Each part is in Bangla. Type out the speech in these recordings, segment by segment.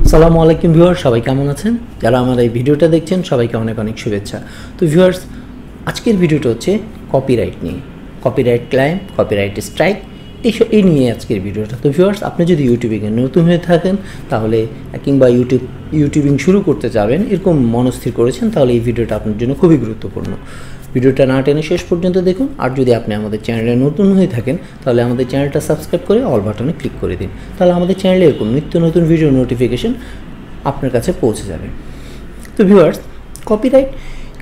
আসসালামু আলাইকুম ভিউয়ার্স, সবাই কেমন আছেন? যারা আমার এই ভিডিওটা দেখছেন সবাইকে অনেক অনেক শুভেচ্ছা। তো ভিউয়ার্স, আজকের ভিডিওটা হচ্ছে কপিরাইট নিয়ে, কপিরাইট ক্লেম, কপিরাইট স্ট্রাইক এই নিয়ে আজকের ভিডিওটা। তো ভিউয়ার্স, আপনি যদি ইউটিউবিংয়ে নতুন হয়ে থাকেন তাহলে কিংবা ইউটিউবিং শুরু করতে যাবেন এরকম মনস্থির করেছেন, তাহলে এই ভিডিওটা আপনার জন্য খুবই গুরুত্বপূর্ণ। ভিডিওটা না টেনে শেষ পর্যন্ত দেখুন। আর যদি আপনি আমাদের চ্যানেলে নতুন হয়ে থাকেন তাহলে আমাদের চ্যানেলটা সাবস্ক্রাইব করে অল বাটনে ক্লিক করে দিন, তাহলে আমাদের চ্যানেলে এরকম নিত্য নতুন ভিডিও নোটিফিকেশন আপনার কাছে পৌঁছে যাবে। তো ভিউয়ার্স, কপিরাইট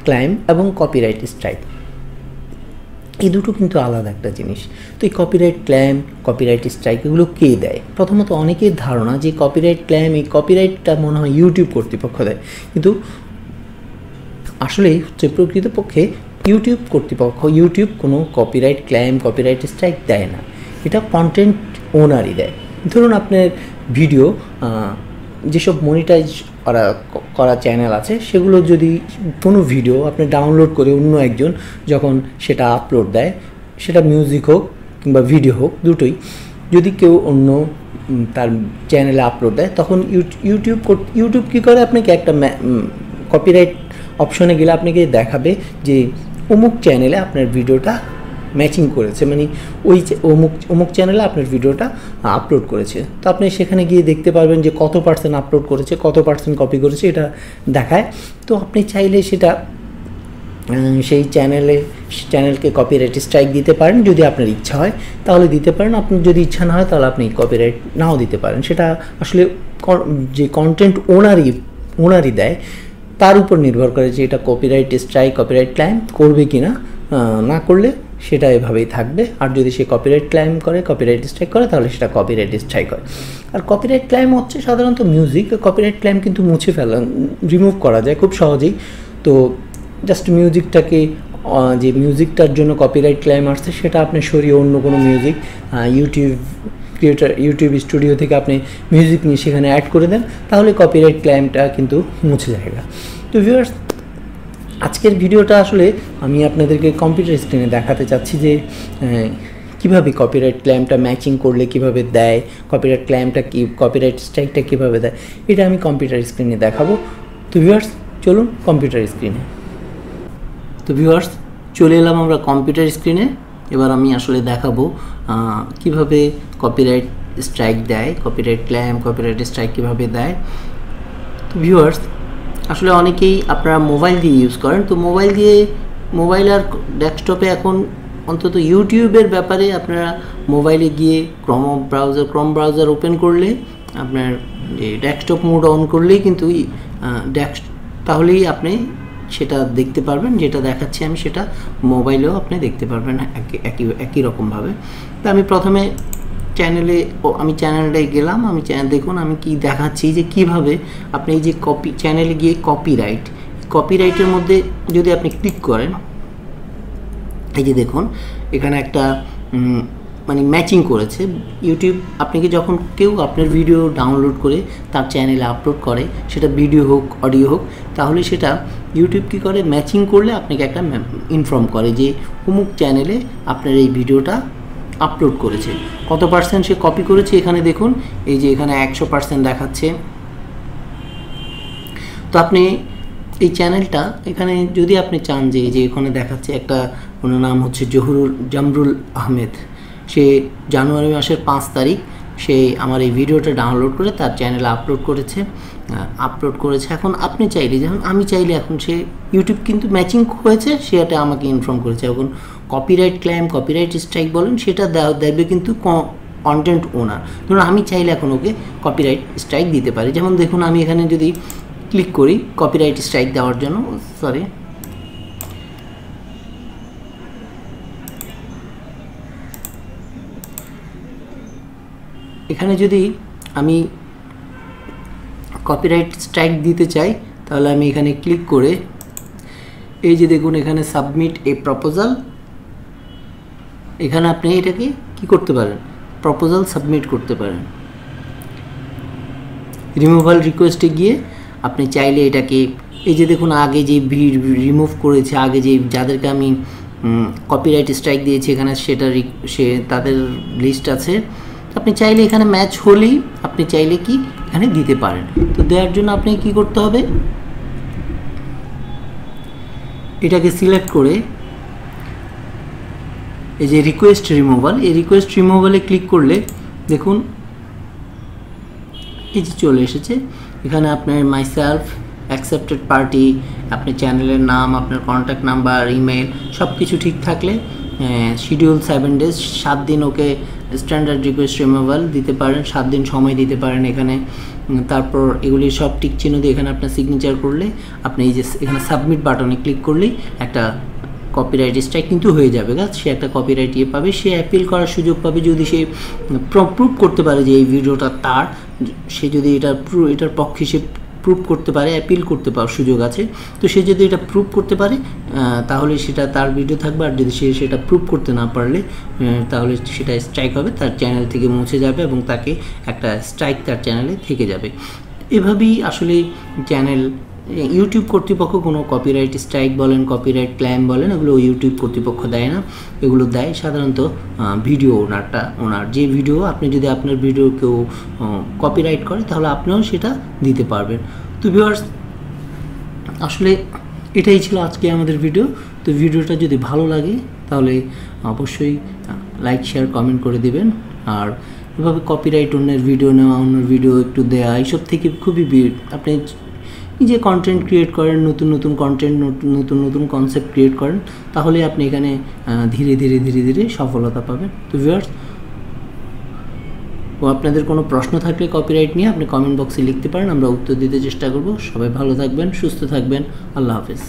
ক্লেম এবং কপিরাইট স্ট্রাইক এই দুটো কিন্তু আলাদা একটা জিনিস। তো এই কপিরাইট ক্লেম, কপিরাইট স্ট্রাইক এগুলো কে দেয়? প্রথমত অনেকের ধারণা যে কপিরাইট ক্লেম, এই কপিরাইটটা মনে হয় ইউটিউব কর্তৃপক্ষ দেয়, কিন্তু আসলেই হচ্ছে প্রকৃতপক্ষে ইউটিউব কর্তৃপক্ষ, ইউটিউব কোনো কপিরাইট ক্লেম, কপিরাইট স্ট্রাইক দেয় না, এটা কন্টেন্ট ওনারই দেয়। ধরুন আপনার ভিডিও, যেসব মনিটাইজ করা চ্যানেল আছে সেগুলো যদি কোনো ভিডিও আপনি ডাউনলোড করে অন্য একজন যখন সেটা আপলোড দেয়, সেটা মিউজিক হোক কিংবা ভিডিও হোক দুটোই, যদি কেউ অন্য তার চ্যানেলে আপলোড দেয় তখন ইউটিউব কী করে, আপনাকে একটা কপিরাইট অপশনে গেলে আপনাকে দেখাবে যে অমুক চ্যানেলে আপনার ভিডিওটা ম্যাচিং করেছে, মানে ওই অমুক চ্যানেলে আপনার ভিডিওটা আপলোড করেছে। তো আপনি সেখানে গিয়ে দেখতে পারবেন যে কত পার্সেন্ট আপলোড করেছে, কত পার্সেন্ট কপি করেছে, এটা দেখায়। তো আপনি চাইলে সেটা সেই চ্যানেলকে কপিরাইট স্ট্রাইক দিতে পারেন, যদি আপনার ইচ্ছা হয় তাহলে দিতে পারেন, আপনার যদি ইচ্ছা না হয় তাহলে আপনি কপিরাইট নাও দিতে পারেন। সেটা আসলে যে কন্টেন্ট ওনারই দেয় তার উপর নির্ভর করে যে এটা কপিরাইট স্ট্রাইক, কপিরাইট ক্লেম করবে কি না। না করলে সেটা এভাবেই থাকবে, আর যদি সে কপিরাইট ক্লেম করে, কপিরাইট স্ট্রাইক করে, তাহলে সেটা কপিরাইট স্ট্রাইক হয়। আর কপিরাইট ক্লেম হচ্ছে সাধারণত মিউজিক, কপিরাইট ক্লেম কিন্তু মুছে ফেলা, রিমুভ করা যায় খুব সহজেই। তো জাস্ট মিউজিকটাকে, যে মিউজিকটার জন্য কপিরাইট ক্লেম আসছে সেটা আপনি সরিয়ে অন্য কোনো মিউজিক, ইউটিউব স্টুডিও থেকে আপনি মিউজিক নিয়ে সেখানে অ্যাড করে দেন, তাহলে কপিরাইট ক্লেমটা কিন্তু মুছে যায়গা। তো ভিউয়ার্স, আজকের ভিডিওটা আসলে আমি আপনাদেরকে কম্পিউটার স্ক্রিনে দেখাতে চাচ্ছি যে কীভাবে কপিরাইট ক্লেমটা ম্যাচিং করলে কীভাবে দেয়, কপিরাইট ক্লেমটা কি, কপিরাইট স্ট্রাইকটা কীভাবে দেয়, এটা আমি কম্পিউটার স্ক্রিনে দেখাবো। তো ভিউয়ার্স, চলুন কম্পিউটার স্ক্রিনে। তো ভিউয়ার্স, চলে এলাম আমরা কম্পিউটার স্ক্রিনে। এবার আমি আসলে দেখাবো কিভাবে কপিরাইট স্ট্রাইক দেয়, কপিরাইট ক্লেম, কপিরাইট স্ট্রাইক কীভাবে দেয়। তো ভিউয়ার্স, আসলে অনেকেই আপনারা মোবাইল দিয়ে ইউজ করেন, তো মোবাইল আর ডেস্কটপে এখন অন্তত ইউটিউবের ব্যাপারে আপনারা মোবাইলে গিয়ে ক্রম ব্রাউজার ওপেন করলে, আপনার ডেস্কটপ মোড অন করলেই কিন্তু তাহলেই আপনি সেটা দেখতে পারবেন, যেটা দেখাচ্ছি আমি সেটা মোবাইলেও আপনি দেখতে পারবেন একই রকমভাবে। তো আমি প্রথমে চ্যানেলটায় গেলাম। দেখুন আমি কি দেখাচ্ছি যে কিভাবে আপনি এই যে চ্যানেলে গিয়ে কপিরাইটের মধ্যে যদি আপনি ক্লিক করেন, এই যে দেখুন এখানে একটা মানে ম্যাচিং করেছে ইউটিউব। আপনাকে যখন কেউ আপনার ভিডিও ডাউনলোড করে তার চ্যানেলে আপলোড করে, সেটা ভিডিও হোক অডিও হোক, তাহলে সেটা ইউটিউব কী করে, ম্যাচিং করলে আপনাকে একটা ইনফর্ম করে যে অমুক চ্যানেলে আপনার এই ভিডিওটা আপলোড করেছে, কত পার্সেন্ট সে কপি করেছে। এখানে দেখুন এই যে এখানে 100% দেখাচ্ছে। তো আপনি এই চ্যানেলটা এখানে যদি আপনি চান যে এখানে দেখাচ্ছে একটা, ওনার নাম হচ্ছে জামরুল আহমেদ, সে জানুয়ারি মাসের 5 তারিখ সে আমার এই ভিডিওটা ডাউনলোড করে তার চ্যানেলে আপলোড করেছে। এখন আপনি চাইলে, যেমন আমি চাইলে, এখন সে ইউটিউব কিন্তু ম্যাচিং হয়েছে, সেটা আমাকে ইনফর্ম করেছে। এখন কপিরাইট ক্লেম, কপিরাইট স্ট্রাইক বলেন, সেটা দেবে কিন্তু কন্টেন্ট ওনার। ধরুন আমি চাইলে এখন ওকে কপিরাইট স্ট্রাইক দিতে পারি। যেমন দেখুন আমি এখানে যদি ক্লিক করি কপিরাইট স্ট্রাইক দেওয়ার জন্য, এখানে যদি আমি কপিরাইট স্ট্রাইক দিতে চাই তাহলে আমি এখানে ক্লিক করে, এই যে দেখুন এখানে সাবমিট এ প্রপোজাল, এখানে আপনি এটাকে কি করতে পারেন, প্রপোজাল সাবমিট করতে পারেন। রিমুভাল রিকোয়েস্টে গিয়ে আপনি চাইলে এটাকে, এই যে দেখুন আগে যে রিমুভ করেছে, আগে যে যাদেরকে আমি কপিরাইট স্ট্রাইক দিয়েছি এখানে তাদের লিস্ট আছে। আপনি চাইলে এখানে ম্যাচ হলেই আপনি চাইলে কি এখানে দিতে পারেন। তো দেওয়ার জন্য আপনি কি করতে হবে, এটাকে সিলেক্ট করে এই যে রিকোয়েস্ট রিমুভাল, এই রিকোয়েস্ট রিমুভালে ক্লিক করলে দেখুন এই যে চলে এসেছে। এখানে আপনার মাইসেলফ, অ্যাকসেপ্টেড পার্টি, আপনার চ্যানেলের নাম, আপনার কন্ট্যাক্ট নাম্বার, ইমেল সব কিছু ঠিক থাকলে শিডিউল 7 ডেজ, 7 দিন ওকে স্ট্যান্ডার্ড রিকোয়েস্ট রিমুভাল দিতে পারেন, 7 দিন সময় দিতে পারেন এখানে। তারপর এগুলি সব টিক চিহ্ন দিয়ে এখানে আপনার সিগনেচার করলে আপনি এই যে এখানে সাবমিট বাটনে ক্লিক করলেই একটা কপিরাইট স্ট্রাইক কিন্তু হয়ে যাবে। সে একটা কপিরাইট ইয়ে পাবে, সে অ্যাপিল করার সুযোগ পাবে যদি সে প্রুভ করতে পারে যে এই ভিডিওটা তার, সে যদি এটার পক্ষে সে প্রুভ করতে পারে, অ্যাপিল করতে পারার সুযোগ আছে। তো সে যদি এটা প্রুভ করতে পারে তাহলে সেটা তার ভিডিও থাকবে, আর যদি সে সেটা প্রুভ করতে না পারলে তাহলে সেটা স্ট্রাইক হবে, তার চ্যানেল থেকে মুছে যাবে এবং তাকে একটা স্ট্রাইক তার চ্যানেলে থেকে যাবে। এভাবেই আসলে চ্যানেল ইউটিউব কর্তৃপক্ষ কোনো কপিরাইট স্ট্রাইক বলেন, কপিরাইট ক্লেম বলেন, এগুলো ইউটিউব কর্তৃপক্ষ দেয় না, এগুলো দেয় সাধারণত ভিডিও ওনার যে ভিডিও, আপনি যদি আপনার ভিডিও কেউ কপিরাইট করে তাহলে আপনিও সেটা দিতে পারবেন। তো ভিউয়ার্স আসলে এটাই ছিল আজকে আমাদের ভিডিও। তো ভিডিওটা যদি ভালো লাগে তাহলে অবশ্যই লাইক, শেয়ার, কমেন্ট করে দিবেন। আর এভাবে কপিরাইট অন্যের ভিডিও নেওয়া, অন্যের ভিডিও একটু দেওয়া, এইসব থেকে খুবই আপনি নিজে কন্টেন্ট ক্রিয়েট করেন, নতুন নতুন কন্টেন্ট, নতুন নতুন কনসেপ্ট ক্রিয়েট করেন, তাহলে আপনি এখানে ধীরে ধীরে সফলতা পাবেন। তো ভিউয়ার্স আপনাদের কোনো প্রশ্ন থাকলে কপিরাইট নিয়ে আপনি কমেন্ট বক্সে লিখতে পারেন, আমরা উত্তর দিতে চেষ্টা করব। সবাই ভালো থাকবেন, সুস্থ থাকবেন, আল্লাহ হাফেজ।